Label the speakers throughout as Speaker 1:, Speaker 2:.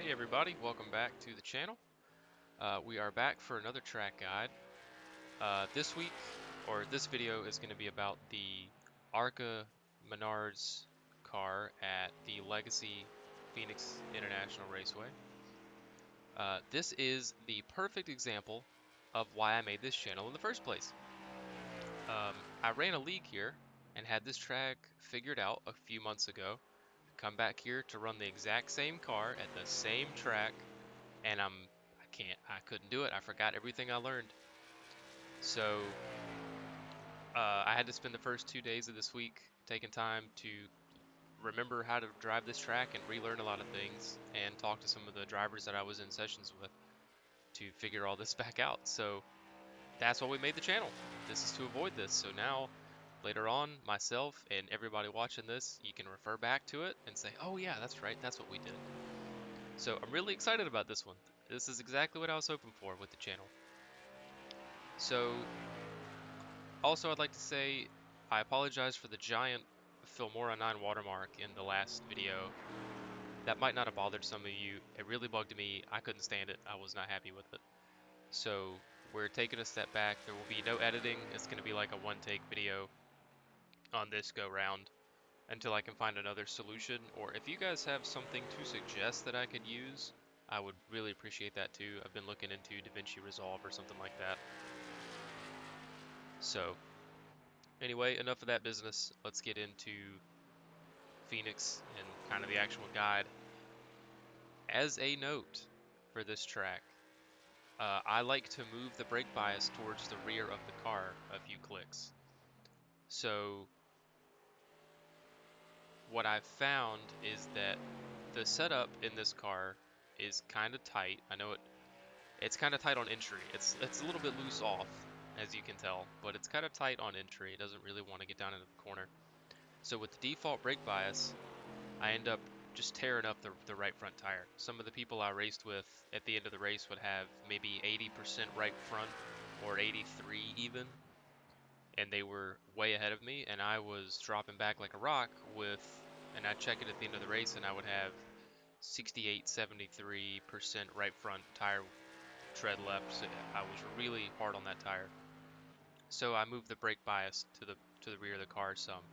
Speaker 1: Hey everybody, welcome back to the channel. We are back for another track guide. This week, or this video, is going to be about the ARCA Menards car at the Legacy Phoenix International Raceway. This is the perfect example of why I made this channel in the first place. I ran a league here and had this track figured out a few months ago. Come back here to run the exact same car at the same track, and I couldn't do it. I forgot everything I learned. So I had to spend the first 2 days of this week taking time to remember how to drive this track and relearn a lot of things and talk to some of the drivers that I was in sessions with to figure all this back out. So that's why we made the channel. This is to avoid this. So now later on, myself and everybody watching this, you can refer back to it and say, oh yeah, that's right, that's what we did. So I'm really excited about this one. This is exactly what I was hoping for with the channel. So also, I'd like to say I apologize for the giant Filmora 9 watermark in the last video. That might not have bothered some of you. It really bugged me. I couldn't stand it. I was not happy with it. So we're taking a step back. There will be no editing. It's going to be like a one-take video on this go-round until I can find another solution. Or if you guys have something to suggest that I could use, I would really appreciate that too. I've been looking into DaVinci Resolve or something like that. So anyway, enough of that business. Let's get into Phoenix and kind of the actual guide. As a note for this track, I like to move the brake bias towards the rear of the car a few clicks. So what I've found is that the setup in this car is kind of tight. I know it's kind of tight on entry. It's a little bit loose off, as you can tell, but it's kind of tight on entry. It doesn't really want to get down into the corner. So with the default brake bias, I end up just tearing up the right front tire. Some of the people I raced with at the end of the race would have maybe 80% right front or 83 even, and they were way ahead of me, and I was dropping back like a rock and I'd check it at the end of the race and I would have 68, 73% right front tire tread left. So I was really hard on that tire. So I moved the brake bias to the rear of the car some.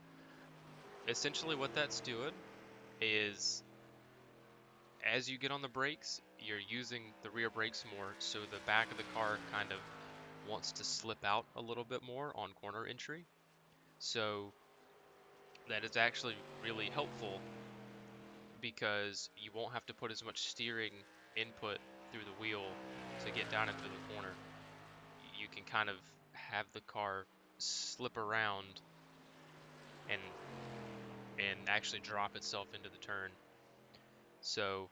Speaker 1: Essentially what that's doing is as you get on the brakes, you're using the rear brakes more, so the back of the car kind of wants to slip out a little bit more on corner entry. So that is actually really helpful because you won't have to put as much steering input through the wheel to get down into the corner. You can kind of have the car slip around and actually drop itself into the turn. So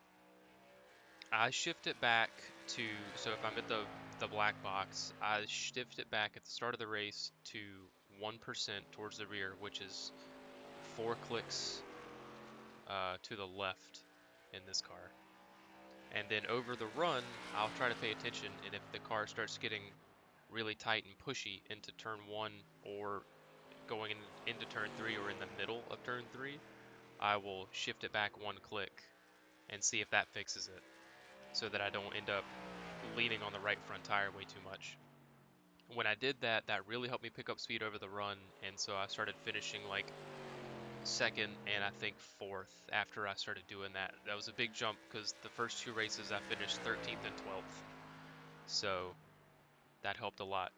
Speaker 1: I shift it back to, so if I'm at the black box, I shift it back at the start of the race to 1% towards the rear, which is 4 clicks to the left in this car. And then over the run, I'll try to pay attention, and if the car starts getting really tight and pushy into turn 1 or going into turn 3 or in the middle of turn 3, I will shift it back 1 click and see if that fixes it, so that I don't end up leaning on the right front tire way too much. When I did that, that really helped me pick up speed over the run, and so I started finishing like second and I think fourth after I started doing that. That was a big jump because the first 2 races I finished 13th and 12th, so that helped a lot.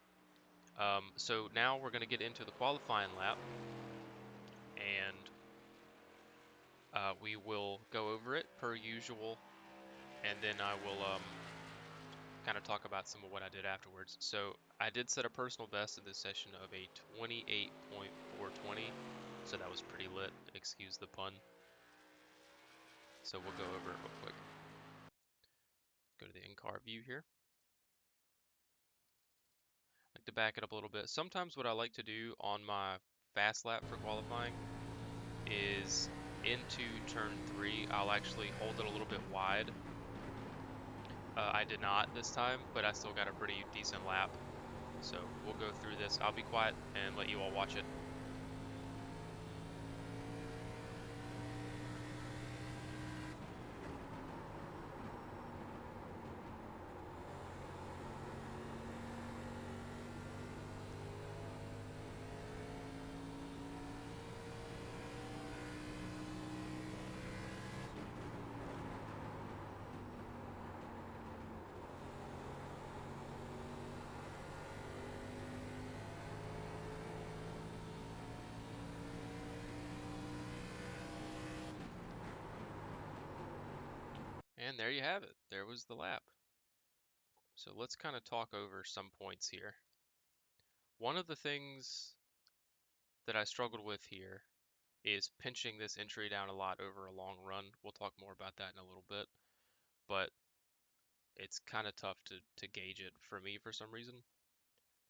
Speaker 1: So now we're going to get into the qualifying lap, and we will go over it per usual, and then I will kind of talk about some of what I did afterwards. So I did set a personal best in this session of a 28.420, so that was pretty lit, excuse the pun. So we'll go over it real quick. Go to the in-car view here. I like to back it up a little bit. Sometimes what I like to do on my fast lap for qualifying is into turn 3, I'll actually hold it a little bit wide. I did not this time, but I still got a pretty decent lap. So we'll go through this. I'll be quiet and let you all watch it. And there you have it. There was the lap. So let's kind of talk over some points here. One of the things that I struggled with here is pinching this entry down a lot over a long run. We'll talk more about that in a little bit, but it's kind of tough to gauge it for me for some reason.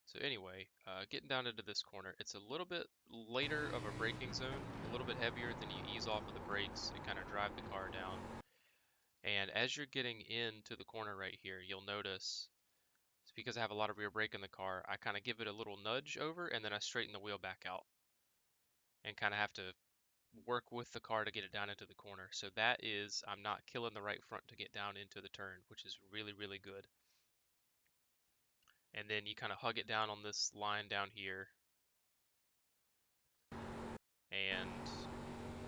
Speaker 1: So anyway, getting down into this corner, it's a little bit later of a braking zone, a little bit heavier, then you ease off of the brakes and kind of drive the car down. And as you're getting into the corner right here, you'll notice, it's because I have a lot of rear brake in the car, I kind of give it a little nudge over and then I straighten the wheel back out and kind of have to work with the car to get it down into the corner. So that is, I'm not killing the right front to get down into the turn, which is really, really good. And then you kind of hug it down on this line down here and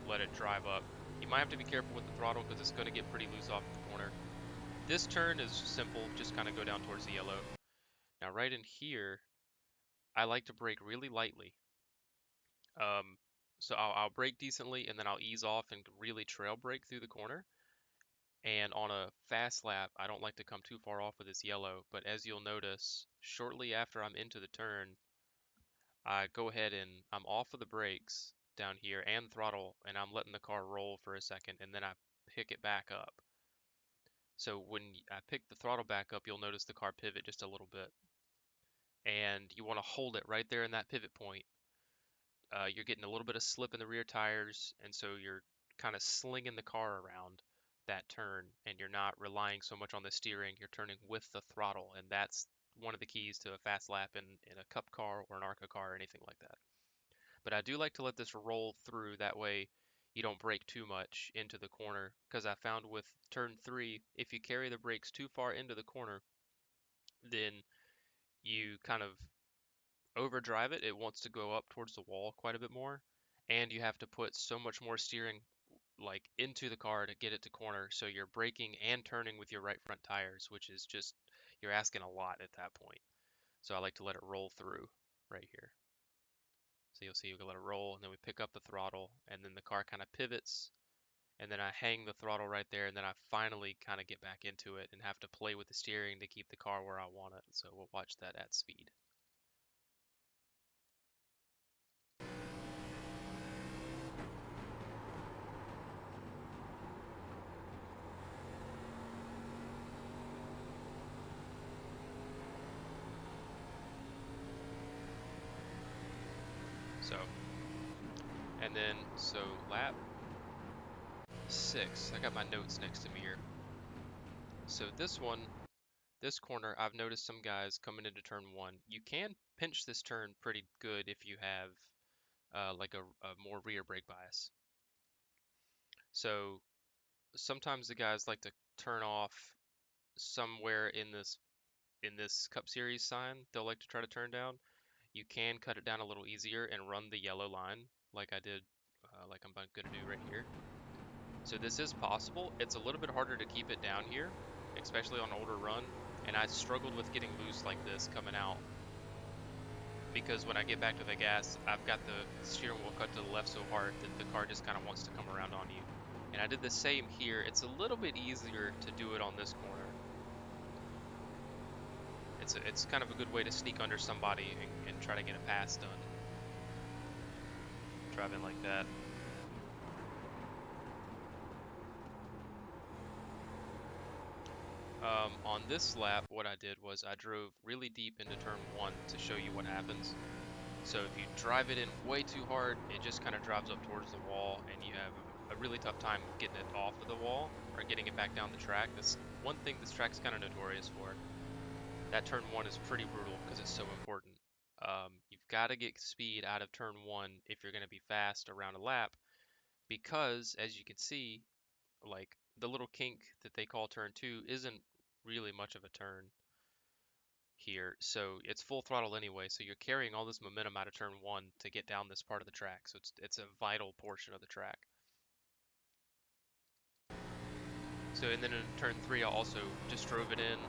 Speaker 1: let it drive up. You might have to be careful with the throttle because it's going to get pretty loose off the corner. This turn is simple, just kind of go down towards the yellow. Now right in here, I like to brake really lightly. So I'll brake decently and then I'll ease off and really trail brake through the corner. And on a fast lap, I don't like to come too far off with this yellow, but as you'll notice, shortly after I'm into the turn, I go ahead and I'm off of the brakes down here and throttle, and I'm letting the car roll for a second, and then I pick it back up. So when I pick the throttle back up, you'll notice the car pivot just a little bit. And you want to hold it right there in that pivot point. You're getting a little bit of slip in the rear tires, and so you're kind of slinging the car around that turn, and you're not relying so much on the steering. You're turning with the throttle, and that's one of the keys to a fast lap in a Cup car or an ARCA car or anything like that. But I do like to let this roll through, that way you don't brake too much into the corner, because I found with turn 3, if you carry the brakes too far into the corner, then you kind of overdrive it. It wants to go up towards the wall quite a bit more, and you have to put so much more steering like into the car to get it to corner, so you're braking and turning with your right front tires, which is just, you're asking a lot at that point. So I like to let it roll through right here. So you'll see we let it roll, and then we pick up the throttle, and then the car kind of pivots, and then I hang the throttle right there, and then I finally kind of get back into it and have to play with the steering to keep the car where I want it. So we'll watch that at speed. So, and then, so lap 6, I got my notes next to me here. So this one, this corner, I've noticed some guys coming into turn 1. You can pinch this turn pretty good if you have like a more rear brake bias. So sometimes the guys like to turn off somewhere in this Cup Series sign. They'll like to try to turn down. You can cut it down a little easier and run the yellow line like I did, like I'm going to do right here. So this is possible. It's a little bit harder to keep it down here, especially on an older run. And I struggled with getting loose like this coming out, because when I get back to the gas, I've got the steering wheel cut to the left so hard that the car just kind of wants to come around on you. And I did the same here. It's a little bit easier to do it on this corner. It's kind of a good way to sneak under somebody and try to get a pass done. Driving like that. On this lap, what I did was I drove really deep into turn 1 to show you what happens. So if you drive it in way too hard, it just kind of drives up towards the wall, and you have a really tough time getting it off of the wall or getting it back down the track. That's one thing this track's kind of notorious for. That turn 1 is pretty brutal because it's so important. You've got to get speed out of turn 1 if you're going to be fast around a lap, because as you can see, like the little kink that they call turn 2 isn't really much of a turn here, so it's full throttle anyway, so you're carrying all this momentum out of turn 1 to get down this part of the track, so it's a vital portion of the track. So, and then in turn 3 I also just drove it in,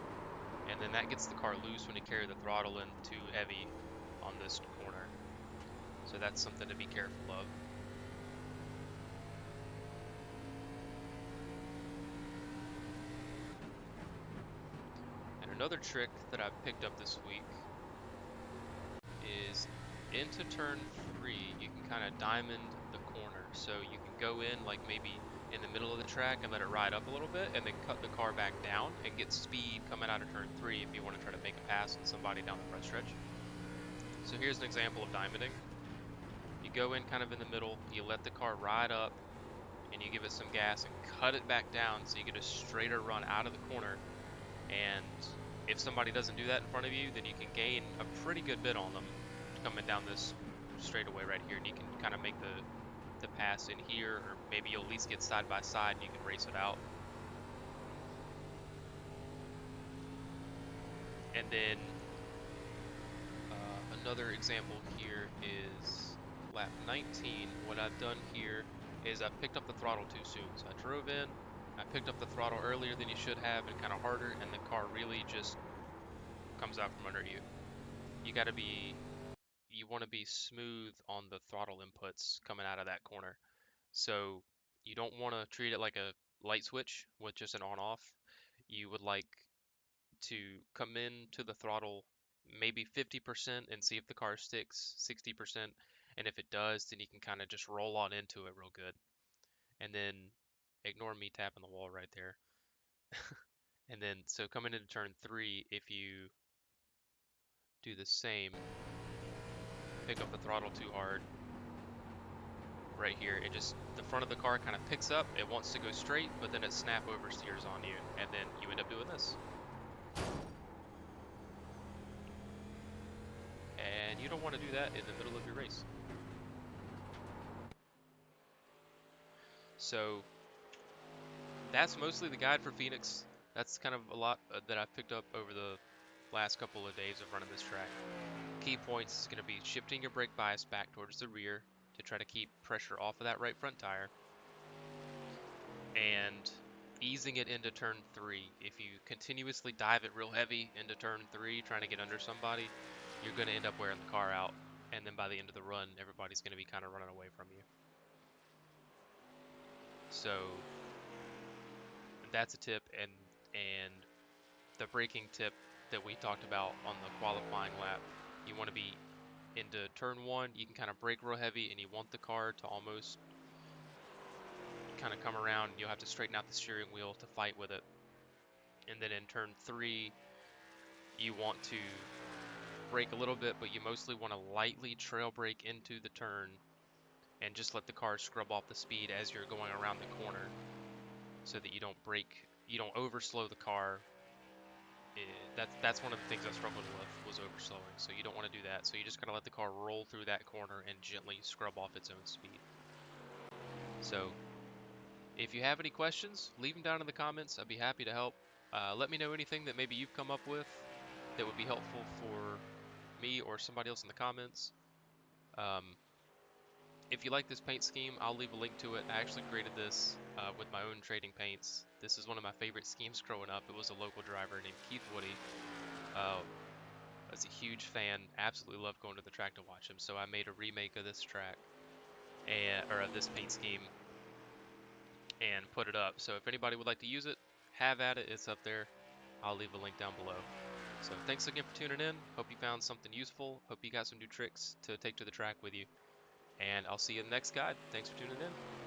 Speaker 1: and then that gets the car loose when you carry the throttle in too heavy on this corner, so that's something to be careful of. another trick that I picked up this week is into turn 3, you can kind of diamond the corner. So you can go in like maybe in the middle of the track and let it ride up a little bit and then cut the car back down and get speed coming out of turn 3 if you want to try to make a pass on somebody down the front stretch. So here's an example of diamonding. You go in kind of in the middle, you let the car ride up, and you give it some gas and cut it back down so you get a straighter run out of the corner. And if somebody doesn't do that in front of you, then you can gain a pretty good bit on them coming down this straightaway right here, and you can kind of make the pass in here, or maybe you'll at least get side by side and you can race it out. And then another example here is lap 19. What I've done here is I've picked up the throttle too soon. So I drove in, I picked up the throttle earlier than you should have and kind of harder, and the car really just comes out from under you. You want to be smooth on the throttle inputs coming out of that corner. So you don't want to treat it like a light switch with just an on off. You would like to come into the throttle maybe 50% and see if the car sticks 60%. And if it does, then you can kind of just roll on into it real good. And then ignore me tapping the wall right there. And then, so coming into turn 3, if you do the same, pick up the throttle too hard, right here, it just, the front of the car kind of picks up, it wants to go straight, but then it snap oversteers on you, and then you end up doing this. And you don't want to do that in the middle of your race. So that's mostly the guide for Phoenix. That's kind of a lot that I've picked up over the last couple of days of running this track. Key points is going to be shifting your brake bias back towards the rear to try to keep pressure off of that right front tire, and easing it into turn 3. If you continuously dive it real heavy into turn 3 trying to get under somebody, you're going to end up wearing the car out, and then by the end of the run everybody's going to be kind of running away from you. So that's a tip. And the braking tip that we talked about on the qualifying lap, you want to be into turn 1, you can kind of brake real heavy and you want the car to almost kind of come around. You'll have to straighten out the steering wheel to fight with it. And then in turn 3, you want to brake a little bit, but you mostly want to lightly trail brake into the turn and just let the car scrub off the speed as you're going around the corner, so that you don't overslow the car. That's one of the things I struggled with, was overslowing. So you don't want to do that. So you just gotta let the car roll through that corner and gently scrub off its own speed. So if you have any questions, leave them down in the comments. I'd be happy to help. Let me know anything that maybe you've come up with that would be helpful for me or somebody else in the comments. If you like this paint scheme, I'll leave a link to it. I actually created this with my own trading paints. This is one of my favorite schemes growing up. It was a local driver named Keith Woody. I was a huge fan, absolutely loved going to the track to watch him. So I made a remake of this track, or of this paint scheme, and put it up. So if anybody would like to use it, have at it. It's up there. I'll leave a link down below. So thanks again for tuning in. Hope you found something useful. Hope you got some new tricks to take to the track with you. And I'll see you in the next guide. Thanks for tuning in.